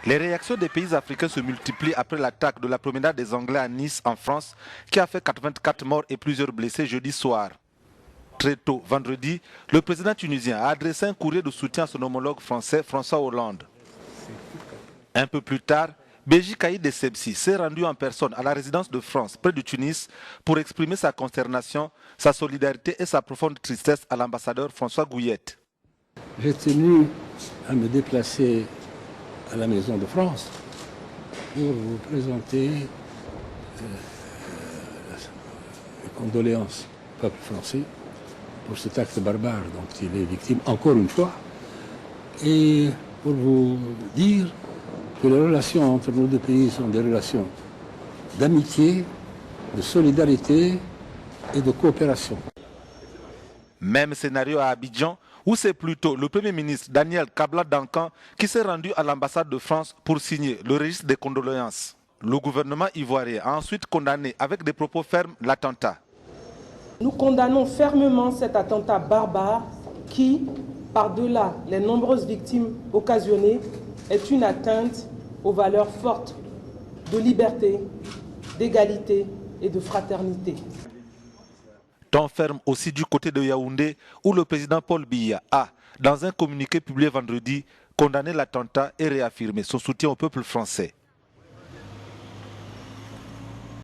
Les réactions des pays africains se multiplient après l'attaque de la promenade des Anglais à Nice, en France, qui a fait 84 morts et plusieurs blessés jeudi soir. Très tôt, vendredi, le président tunisien a adressé un courrier de soutien à son homologue français, François Hollande. Un peu plus tard, Béji Caïd Essebsi s'est rendu en personne à la résidence de France, près de Tunis, pour exprimer sa consternation, sa solidarité et sa profonde tristesse à l'ambassadeur François Gouillette. J'ai tenu à me déplacer à la Maison de France pour vous présenter les condoléances du peuple français pour cet acte barbare dont il est victime encore une fois, et pour vous dire que les relations entre nos deux pays sont des relations d'amitié, de solidarité et de coopération. Même scénario à Abidjan, où c'est plutôt le Premier ministre Daniel Kabla-Dankan qui s'est rendu à l'ambassade de France pour signer le registre des condoléances. Le gouvernement ivoirien a ensuite condamné avec des propos fermes l'attentat. Nous condamnons fermement cet attentat barbare qui, par-delà les nombreuses victimes occasionnées, est une atteinte aux valeurs fortes de liberté, d'égalité et de fraternité. Ton ferme aussi du côté de Yaoundé, où le président Paul Biya a, dans un communiqué publié vendredi, condamné l'attentat et réaffirmé son soutien au peuple français.